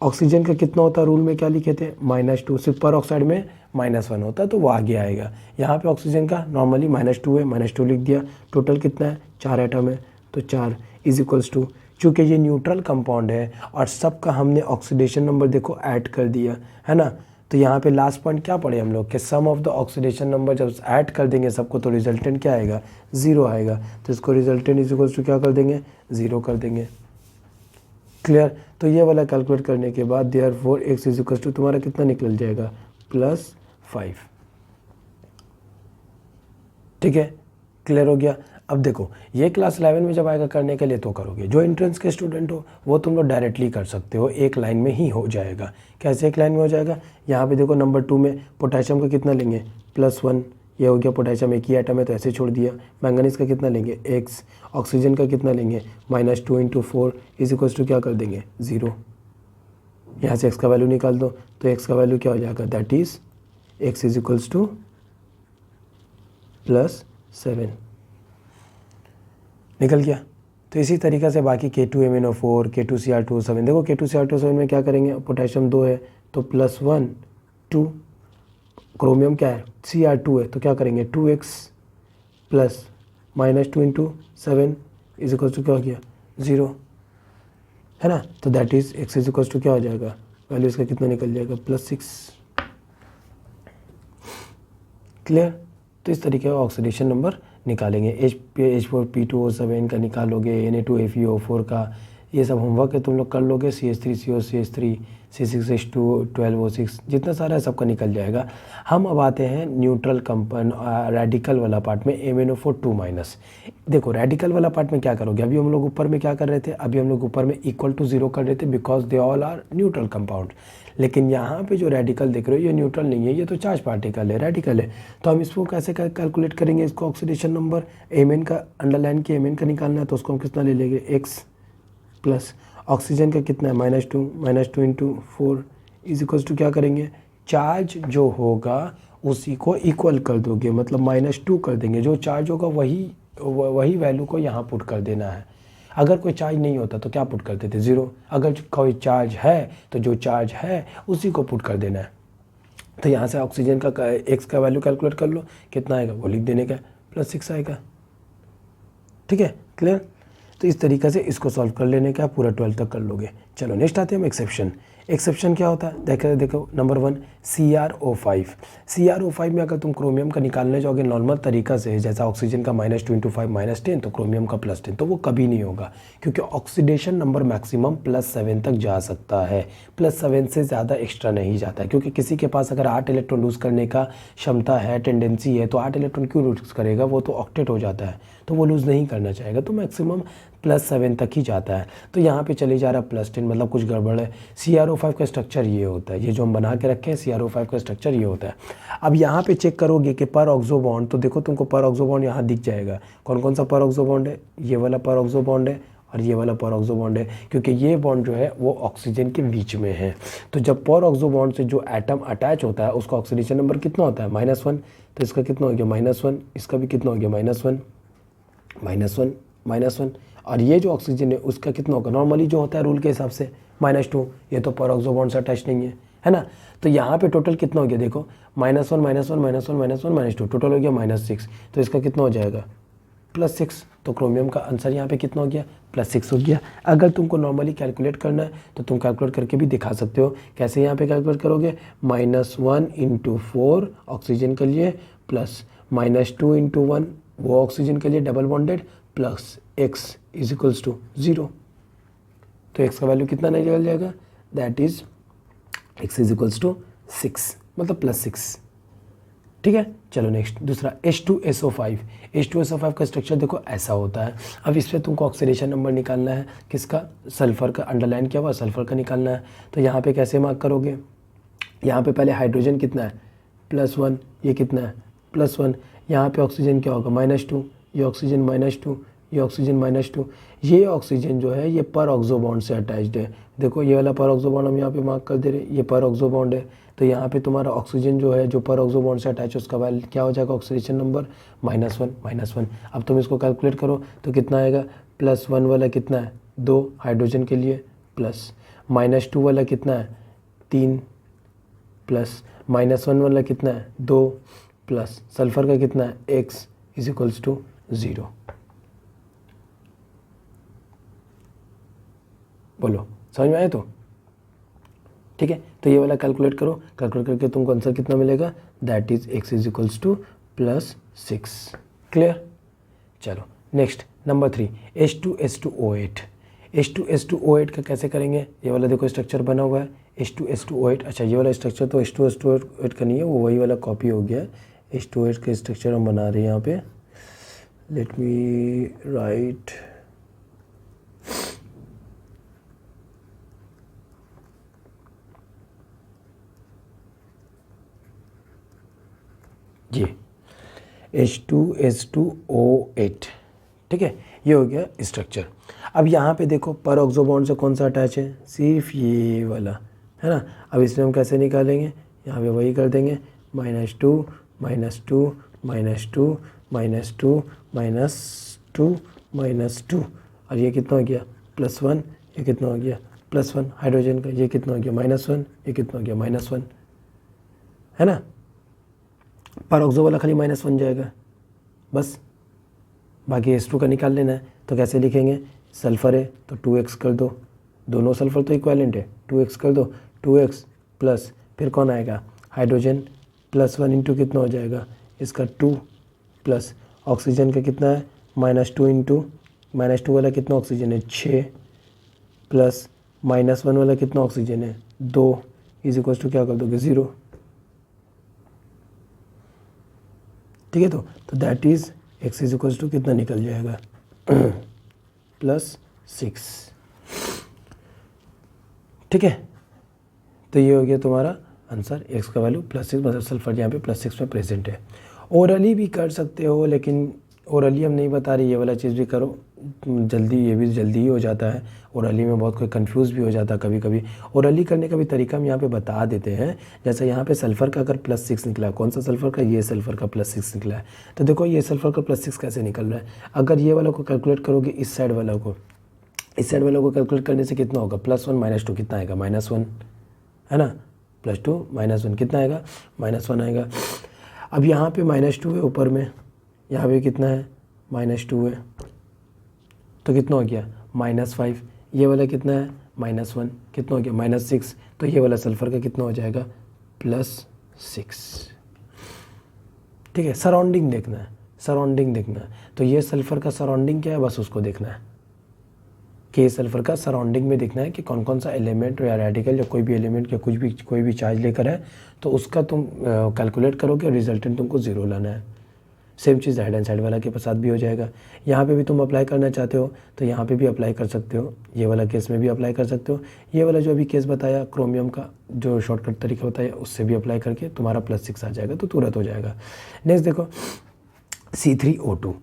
ऑक्सीजन का कितना होता, रूल में क्या लिखे थे? -2। सिर्फ पर ऑक्साइड में -1 होता तो वो आगे आएगा। यहाँ पे ऑक्सीजन का नॉर्मली -2 है, -2 लिख दिया। टोटल कितना है? 4 एटम है, तो 4 इज इक्वल्स टू, चूँकि ये न्यूट्रल कंपाउंड है और सबका हमने ऑक्सीडेशन नंबर देखो ऐड कर दिया है ना। तो यहाँ पे लास्ट पॉइंट क्या पढ़े हम लोग कि सम ऑफ द ऑक्सीडेशन नंबर जब ऐड कर देंगे सबको तो रिजल्टेंट क्या आएगा? 0 आएगा। तो इसको रिजल्टेंट इज इक्वल्स टू क्या कर देंगे? 0 कर देंगे। क्लियर। तो ये वाला कैलकुलेट करने के बाद therefore x is equals to तुम्हारा कितना निकल जाएगा? +5। ठीक है। क्लियर हो गया। अब देखो ये क्लास 11 में जब आएगा करने के लिए तो करोगे, जो एंट्रेंस के स्टूडेंट हो वो तुम लोग डायरेक्टली कर सकते हो, एक लाइन में ही हो जाएगा। कैसे एक लाइन में हो जाएगा, यहाँ पे देखो नंबर 2 में पोटेशियम का कितना लेंगे +1, ये हो गया पोटेशियम एक ही आइटम है तो ऐसे छोड़ दिया। मैंगनीज का कितना लेंगे x, ऑक्सीजन का कितना लेंगे -2 × 4 = क्या कर देंगे 0। यहाँ से x का वैल्यू निकाल दो तो x का वैल्यू क्या हो जाएगा, दैट इज़ x = +7 निकल गया। तो इसी तरीक़े से बाकी K2MnO4, K2Cr2O7, देखो K2Cr2O7 में क्या करेंगे, पोटेशियम 2 है तो +1 2, क्रोमियम क्या है Cr2 है तो क्या करेंगे 2x प्लस -2 × 7 = क्या हो गया 0, है ना। तो दैट इज़ x = क्या हो जाएगा, वैल्यू इसका कितना निकल जाएगा +6। क्लियर। तो इस तरीके का ऑक्सीडेशन नंबर निकालेंगे। H4P2O7 का निकालोगे, Na2FeO4 का, ये सब होमवर्क है तुम लोग कर लोगे। CH3CO, CH3, C6H2, 12O6, जितना सारा है सबका निकल जाएगा। हम अब आते हैं न्यूट्रल कंपाउंड रेडिकल वाला पार्ट में, MnO4 2-। देखो रेडिकल वाला पार्ट में क्या करोगे, अभी हम लोग ऊपर में क्या कर रहे थे, अभी हम लोग ऊपर में =0 कर रहे थे because they all are neutral compound. लेकिन यहाँ पे जो रेडिकल देख रहे हो ये न्यूट्रल नहीं है, ये तो चार्ज पार्टिकल है, रेडिकल है। तो हम इसको कैसे कैलकुलेट करेंगे, इसको ऑक्सीडेशन नंबर Mn का अंडरलाइन के Mn का निकालना है तो उसको हम कितना ले लेंगे x प्लस ऑक्सीजन का कितना है -2 × 4 = क्या करेंगे, चार्ज जो होगा उसी को इक्वल कर दोगे, मतलब -2 कर देंगे। जो चार्ज होगा वही वैल्यू को यहाँ पुट कर देना है। अगर कोई चार्ज नहीं होता तो क्या पुट करते थे 0, अगर कोई चार्ज है तो जो चार्ज है उसी को पुट कर देना है। तो यहाँ से ऑक्सीजन का x का वैल्यू कैलकुलेट कर लो, कितना आएगा वो लिख देने का, +6 आएगा। ठीक है, क्लियर। तो इस तरीक़े से इसको सॉल्व कर लेने का, पूरा 12 तक कर लोगे। चलो नेक्स्ट आते हैं हम एक्सेप्शन। एक्सेप्शन क्या होता है, देखो नंबर 1 CrO5। CrO5 में अगर तुम क्रोमियम का निकालने जाओगे नॉर्मल तरीका से, जैसा ऑक्सीजन का -2 × 5 -10, तो क्रोमियम का +10, तो वो कभी नहीं होगा क्योंकि ऑक्सीडेशन नंबर मैक्सिमम +7 तक जा सकता है। +7 से ज़्यादा एक्स्ट्रा नहीं जाता है, क्योंकि किसी के पास अगर 8 इलेक्ट्रॉन लूज़ करने का क्षमता है, टेंडेंसी है, तो 8 इलेक्ट्रॉन क्यों लूज़ करेगा, वो तो ऑक्टेट हो जाता है, तो वो लूज़ नहीं करना चाहेगा। तो मैक्सिमम +7 तक ही जाता है। तो यहाँ पे चले जा रहा है +10, मतलब कुछ गड़बड़ है। CrO5 का स्ट्रक्चर ये होता है, ये जो हम बना के रखे हैं CrO5 का स्ट्रक्चर ये होता है। अब यहाँ पे चेक करोगे कि पर ऑक्सो बॉन्ड, तो देखो तुमको पर ऑक्सो बॉन्ड यहाँ दिख जाएगा। कौन कौन सा पर ऑक्सो बॉन्ड है, ये वाला पर ऑक्सो बॉन्ड है और ये वाला पर ऑक्सो बॉन्ड है, क्योंकि ये बॉन्ड जो है वो ऑक्सीजन के बीच में है। तो जब पर ऑक्सो बॉन्ड से जो एटम अटैच होता है उसका ऑक्सीडेशन नंबर कितना होता है -1, तो इसका कितना हो गया -1, इसका भी कितना हो गया -1 -1 और ये जो ऑक्सीजन है उसका कितना होगा, नॉर्मली जो होता है रूल के हिसाब से -2, ये तो पर ऑक्सो बॉन्ड से अटैच नहीं है ना। तो यहाँ पे टोटल कितना हो गया, देखो -1 -1 -1 -2, टोटल हो गया -6, तो इसका कितना हो जाएगा +6। तो क्रोमियम का आंसर यहाँ पे कितना हो गया, +6 हो गया। अगर तुमको नॉर्मली कैलकुलेट करना है तो तुम कैलकुलेट करके भी दिखा सकते हो। कैसे यहाँ पे कैलकुलेट करोगे, -1 × 4 ऑक्सीजन के लिए प्लस -2 × 1 वो ऑक्सीजन के लिए डबल बॉन्डेड प्लस x = 0। तो x का वैल्यू कितना निकल जाएगा, दैट इज x = 6, मतलब +6। ठीक है, चलो नेक्स्ट दूसरा H2SO5। H2SO5 का स्ट्रक्चर देखो ऐसा होता है। अब इस पर तुमको ऑक्सीडेशन नंबर निकालना है, किसका, सल्फर का, अंडरलाइन किया हुआ सल्फर का निकालना है। तो यहाँ पे कैसे मार्क करोगे, यहाँ पे पहले हाइड्रोजन कितना है +1, ये कितना है +1, यहाँ पे ऑक्सीजन क्या होगा -2, ये ऑक्सीजन -2, ये ऑक्सीजन -2। ये ऑक्सीजन जो है ये पर ऑक्सो बॉन्ड से अटैच्ड है। देखो ये वाला पर ऑक्सो बॉन्ड हम यहाँ पे मार्क कर दे रहे हैं, ये पर ऑक्सो बॉन्ड है। तो यहाँ पे तुम्हारा ऑक्सीजन जो है जो पर ऑक्सो बॉन्ड से अटैच है उसका वैल्यू क्या हो जाएगा, ऑक्सीडेशन नंबर -1। अब तुम इसको कैलकुलेट करो तो कितना आएगा, +1 वाला कितना है 2 हाइड्रोजन के लिए, प्लस -2 वाला कितना है 3, प्लस -1 वाला कितना है 2, प्लस सल्फर का कितना है x = 0। बोलो समझ में आए तो ठीक है। तो ये वाला कैलकुलेट करो, कैलकुलेट करके तुमको आंसर कितना मिलेगा, दैट इज x = +6। क्लियर। चलो नेक्स्ट नंबर 3 H2S2O8। H2S2O8 का कैसे करेंगे, ये वाला देखो स्ट्रक्चर बना हुआ है H2S2O8। अच्छा ये वाला स्ट्रक्चर तो H2S2O8 का नहीं है, वो वही वाला कॉपी हो गया है। H2O8 का स्ट्रक्चर हम बना रहे हैं यहाँ पे, लेट मी राइट ये H2S2O8, ठीक है, ये हो गया स्ट्रक्चर। अब यहाँ पे देखो पर ऑक्सो बॉन्ड से कौन सा अटैच है, सिर्फ ये वाला, है ना। अब इसमें हम कैसे निकालेंगे, यहाँ पे वही कर देंगे, -2 -2 -2 -2 -2 -2, और ये कितना हो गया +1, ये कितना हो गया +1 हाइड्रोजन का, ये कितना हो गया -1, ये कितना हो गया -1, है ना। पर ऑक्सो वाला खाली -1 जाएगा बस, बाकी H2 का निकाल लेना है। तो कैसे लिखेंगे, सल्फ़र है तो 2x कर दो, दोनों सल्फ़र तो इक्विवेलेंट है, 2x कर दो, 2x प्लस फिर कौन आएगा हाइड्रोजन, +1 इंटू कितना हो जाएगा इसका 2, प्लस ऑक्सीजन का कितना है -2 इंटू -2 वाला कितना ऑक्सीजन है 6, प्लस -1 वाला कितना ऑक्सीजन है 2, इज इक्वल टू क्या कर दोगे 0, ठीक है। तो that is x is equal to कितना निकल जाएगा +6, ठीक है। तो ये हो गया तुम्हारा आंसर, x का वैल्यू +6, मतलब सल्फर यहाँ पे +6 में प्रेजेंट है। ओरली भी कर सकते हो, लेकिन ओरली हम नहीं बता रहे, ये वाला चीज़ भी करो जल्दी, ये भी जल्दी ही हो जाता है। ओरली में बहुत कोई कंफ्यूज भी हो जाता है कभी कभी। ओरली करने का भी तरीका हम यहाँ पे बता देते हैं। जैसे यहाँ पे सल्फ़र का अगर +6 निकला, कौन सा सल्फ़र का, ये सल्फ़र का +6 निकला है, तो देखो ये सल्फ़र का +6 कैसे निकल रहा है। अगर ये वाला को कैलकुलेट करोगे, इस साइड वाला को, इस साइड वाला को कैलकुलेट करने से कितना होगा, +1 -2 कितना आएगा -1, है ना, +2 -1 कितना आएगा -1 आएगा। अब यहाँ पे -2 है ऊपर में, यहाँ पे कितना है -2 है, तो कितना हो गया -5, ये वाला कितना है -1, कितना हो गया -6, तो ये वाला सल्फ़र का कितना हो जाएगा +6, ठीक है। सराउंडिंग देखना है, सराउंडिंग देखना है, तो ये सल्फ़र का सराउंडिंग क्या है, बस उसको देखना है कि सल्फ़र का सराउंडिंग में देखना है कि कौन कौन सा एलिमेंट या रेडिकल या कोई भी एलिमेंट या कुछ भी कोई भी चार्ज लेकर है, तो उसका तुम कैलकुलेट करोगे और रिजल्टेंट तुमको 0 लाना है। सेम चीज़ राइट हैंड साइड वाला के साथ भी हो जाएगा। यहाँ पे भी तुम अप्लाई करना चाहते हो तो यहाँ पे भी अप्लाई कर सकते हो, ये वाला केस में भी अप्लाई कर सकते हो, ये वाला जो अभी केस बताया क्रोमियम का जो शॉर्टकट तरीका बताया उससे भी अप्लाई करके तुम्हारा +6 आ जाएगा, तो तुरंत हो जाएगा। नेक्स्ट देखो C3O2,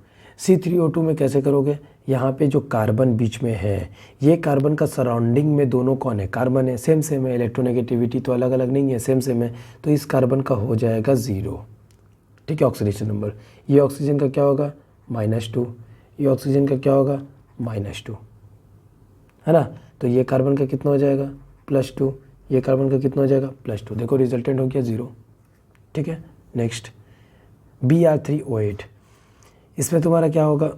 C3O2 में कैसे करोगे, यहाँ पे जो कार्बन बीच में है, ये कार्बन का सराउंडिंग में दोनों कौन है, कार्बन है, सेम सेम है, इलेक्ट्रोनेगेटिविटी तो अलग अलग नहीं है, सेम सेम है, तो इस कार्बन का हो जाएगा 0, ठीक है, ऑक्सीडेशन नंबर। ये ऑक्सीजन का क्या होगा -2, ये ऑक्सीजन का क्या होगा -2, है ना। तो ये कार्बन का कितना हो जाएगा +2, ये कार्बन का कितना हो जाएगा +2, देखो रिजल्टेंट हो गया 0, ठीक है। नेक्स्ट Br3O8, इसमें तुम्हारा क्या होगा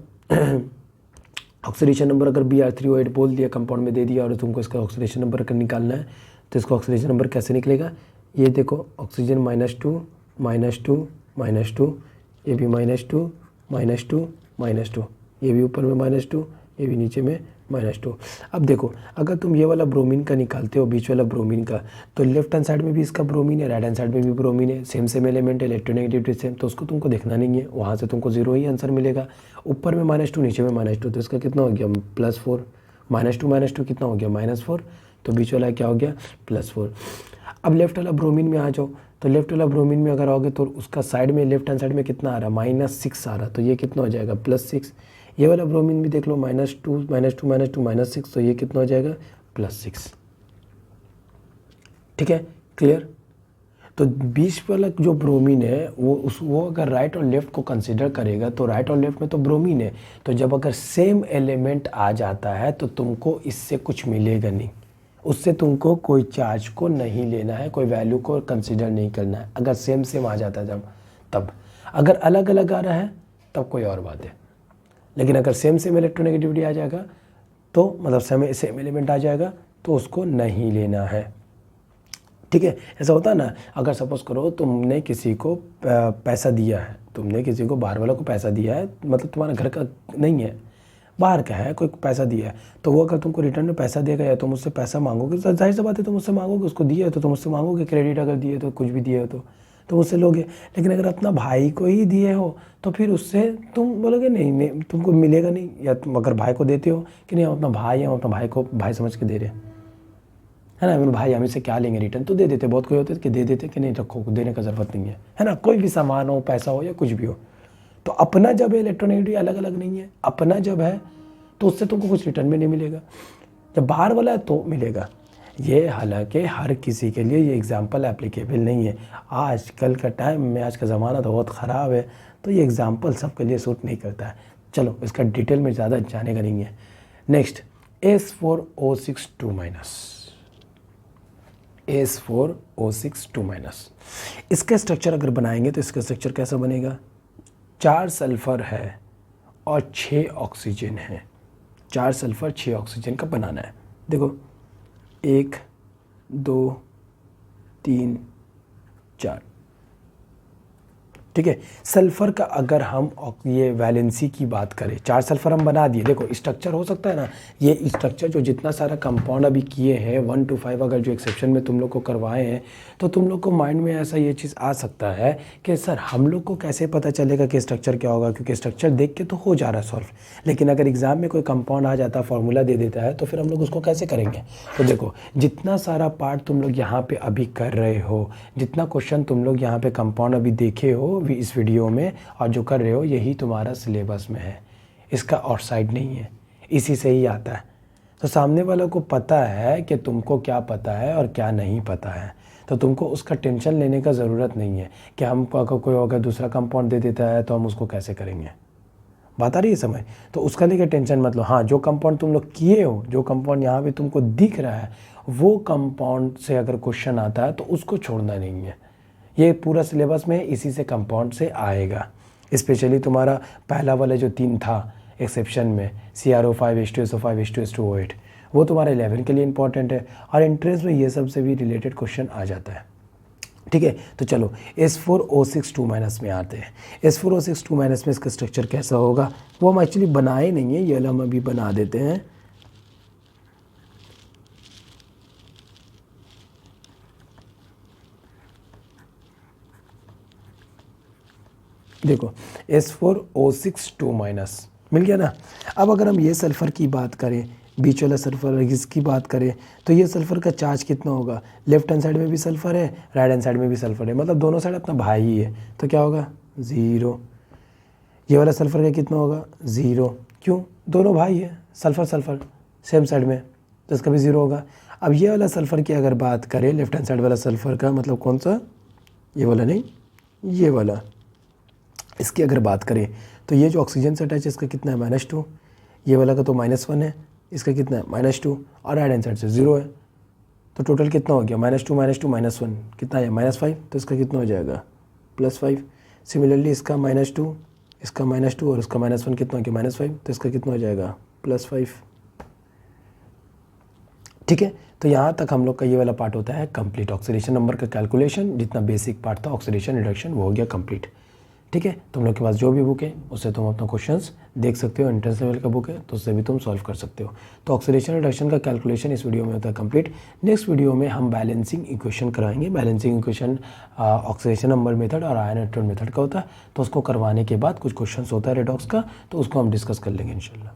ऑक्सीडेशन नंबर अगर Br3O8 बोल दिया, कंपाउंड में दे दिया और तुमको इसका ऑक्सीडेशन नंबर अगर निकालना है, तो इसका ऑक्सीडेशन नंबर कैसे निकलेगा, ये देखो ऑक्सीजन -2 -2 -2, ये भी -2 -2 -2, ये भी ऊपर में -2, ये भी नीचे में -2। अब देखो अगर तुम ये वाला ब्रोमीन का निकालते हो, बीच वाला ब्रोमीन का, तो लेफ्ट हैंड साइड में भी इसका ब्रोमीन है, राइट हैंड साइड में भी ब्रोमीन है, सेम सेम एलिमेंट है, इलेक्ट्रोनेगेटिविटी सेम, तो उसको तुमको देखना नहीं है, वहाँ से तुमको 0 ही आंसर मिलेगा। ऊपर में -2 नीचे में -2, तो इसका कितना हो गया +4, -2 -2 कितना हो गया -4, तो बीच वाला क्या हो गया +4। अब लेफ्ट वाला ब्रोमीन में आ जाओ, तो लेफ्ट वाला ब्रोमीन में अगर आओगे तो उसका साइड में लेफ्ट हैंड साइड में कितना आ रहा है -6 आ रहा, तो ये कितना हो जाएगा +6। ये वाला ब्रोमीन भी देख लो -2 -2 -2 -6, तो ये कितना हो जाएगा +6, ठीक है, क्लियर। तो बीच वाला जो ब्रोमीन है वो अगर राइट और लेफ्ट को कंसिडर करेगा, तो राइट और लेफ्ट में तो ब्रोमीन है, तो जब अगर सेम एलिमेंट आ जाता है तो तुमको इससे कुछ मिलेगा नहीं, उससे तुमको कोई चार्ज को नहीं लेना है, कोई वैल्यू को कंसिडर नहीं करना है। अगर सेम सेम आ जाता है जब, तब अगर अलग अलग आ रहा है तब कोई और बात है, लेकिन अगर सेम सेम इलेक्ट्रोनेगेटिविटी आ जाएगा, तो मतलब सेम एलिमेंट आ जाएगा, तो उसको नहीं लेना है, ठीक है। ऐसा होता है ना, अगर सपोज करो तुमने किसी को पैसा दिया है, तुमने किसी को बाहर वाला को पैसा दिया है, मतलब तुम्हारा घर का नहीं है, बाहर का है, कोई पैसा दिया है, तो वो अगर तुमको रिटर्न में पैसा देगा या तुम मुझसे पैसा मांगोगे, तो जाहिर सी बात है तुम मुझसे मांगोगे, उसको दिया है तो तुम मुझसे मांगोगे क्रेडिट, अगर दिए तो कुछ भी दिए हो तो तो उससे लोगे। लेकिन अगर अपना भाई को ही दिए हो तो फिर उससे तुम बोलोगे नहीं नहीं तुमको मिलेगा नहीं, या तुम अगर भाई को देते हो कि नहीं हम अपना भाई है, हम अपना भाई को भाई समझ के दे रहे हैं, है ना, मेरे भाई हम इससे क्या लेंगे रिटर्न, तो दे देते। बहुत कोई होते कि दे देते कि नहीं रखो, देने का ज़रूरत नहीं है ना, कोई भी सामान हो, पैसा हो या कुछ भी हो। तो अपना जब है इलेक्ट्रॉनिक अलग अलग नहीं है, अपना जब है तो उससे तुमको कुछ रिटर्न में नहीं मिलेगा, जब बाहर वाला है तो मिलेगा। ये हालांकि हर किसी के लिए ये एग्जांपल एप्लीकेबल नहीं है। आजकल का टाइम में, आज का ज़माना तो बहुत ख़राब है, तो ये एग्जांपल सबके लिए सूट नहीं करता है। चलो इसका डिटेल में ज़्यादा जाने का नहीं है। Next S4O6 2-, S4O6 2-। इसका स्ट्रक्चर अगर बनाएंगे तो इसका स्ट्रक्चर कैसा बनेगा, 4 सल्फ़र है और 6 ऑक्सीजन है। 4 सल्फ़र 6 ऑक्सीजन का बनाना है। देखो 1 2 3 4, ठीक है। सल्फ़र का अगर हम ये वैलेंसी की बात करें, 4 सल्फ़र हम बना दिए। देखो स्ट्रक्चर हो सकता है ना, ये स्ट्रक्चर जो जितना सारा कंपाउंड अभी किए हैं 1 to 5 अगर जो एक्सेप्शन में तुम लोग को करवाए हैं, तो तुम लोग को माइंड में ऐसा ये चीज़ आ सकता है कि सर हम लोग को कैसे पता चलेगा कि स्ट्रक्चर क्या होगा, क्योंकि स्ट्रक्चर देख के तो हो जा रहा है सॉल्व, लेकिन अगर एग्ज़ाम में कोई कंपाउंड आ जाता है, फार्मूला दे देता है, तो फिर हम लोग उसको कैसे करेंगे। तो देखो जितना सारा पार्ट तुम लोग यहाँ पर अभी कर रहे हो, जितना क्वेश्चन तुम लोग यहाँ पर कंपाउंड अभी देखे हो इस वीडियो में और जो कर रहे हो, यही तुम्हारा सिलेबस में है, इसका आउटसाइड नहीं है, इसी से ही आता है। तो सामने वालों को पता है कि तुमको क्या पता है और क्या नहीं पता है, तो तुमको उसका टेंशन लेने का ज़रूरत नहीं है कि हमको अगर कोई अगर दूसरा कंपाउंड दे देता है तो हम उसको कैसे करेंगे। बात आ रही है समझ, तो उसका लेकर टेंशन मत लो। हाँ, जो कंपाउंड तुम लोग किए हो, जो कंपाउंड यहाँ पे तुमको दिख रहा है, वो कंपाउंड से अगर क्वेश्चन आता है तो उसको छोड़ना नहीं है। ये पूरा सिलेबस में इसी से कंपाउंड से आएगा। स्पेशली तुम्हारा पहला वाला जो 3 था एक्सेप्शन में, CrO5H2SO5H2S2O8, वो तुम्हारा 11 के लिए इंपॉर्टेंट है, और एंट्रेंस में ये सब से भी रिलेटेड क्वेश्चन आ जाता है। ठीक है, तो चलो S4O6 2- में आते हैं। S4O6 2- में इसका स्ट्रक्चर कैसा होगा वो हम एक्चुअली बनाए नहीं है, ये वाला हम अभी बना देते हैं। देखो S4O6 2- मिल गया ना। अब अगर हम ये सल्फ़र की बात करें, बीच वाला सल्फ़र इसकी बात करें, तो ये सल्फ़र का चार्ज कितना होगा, लेफ्ट हैंड साइड में भी सल्फ़र है, राइट हैंड साइड में भी सल्फ़र है, मतलब दोनों साइड अपना भाई ही है, तो क्या होगा 0। ये वाला सल्फ़र का कितना होगा 0, क्यों, दोनों भाई है, सल्फ़र सल्फ़र सेम साइड में, तो इसका भी 0 होगा। अब ये वाला सल्फ़र की अगर बात करें, लेफ्ट हैंड साइड वाला सल्फ़र का, मतलब कौन सा, ये वाला नहीं, ये वाला, इसकी अगर बात करें तो ये जो ऑक्सीजन से अटैच है इसका कितना है -2, ये वाला का तो -1 है, इसका कितना है -2, और राइट हैंड साइड से 0 है, तो टोटल कितना हो गया -2 -2 -1 कितना है -5, तो इसका कितना हो जाएगा +5। सिमिलरली इसका -2, इसका -2 और इसका -1 कितना हो गया -5, तो इसका कितना हो जाएगा +5। ठीक है, तो यहाँ तक हम लोग का ये वाला पार्ट होता है कंप्लीट। ऑक्सीडेशन नंबर का कैलकुलेशन, जितना बेसिक पार्ट था ऑक्सीडेशन रिडक्शन, वो हो गया कंप्लीट। ठीक है, तुम लोग के पास जो भी बुक है उससे तुम अपना क्वेश्चंस देख सकते हो, एंट्रेंस लेवल का बुक है तो उससे भी तुम सॉल्व कर सकते हो। तो ऑक्सीडेशन रिडक्शन का कैलकुलेशन इस वीडियो में होता है कंप्लीट। नेक्स्ट वीडियो में हम बैलेंसिंग इक्वेशन कराएंगे। Balancing equation oxidation number method और आयन इलेक्ट्रॉन मेथड का होता है, तो उसको करवाने के बाद कुछ क्वेश्चंस होता है रेडॉक्स का, तो उसको हम डिस्कस कर लेंगे इंशाल्लाह।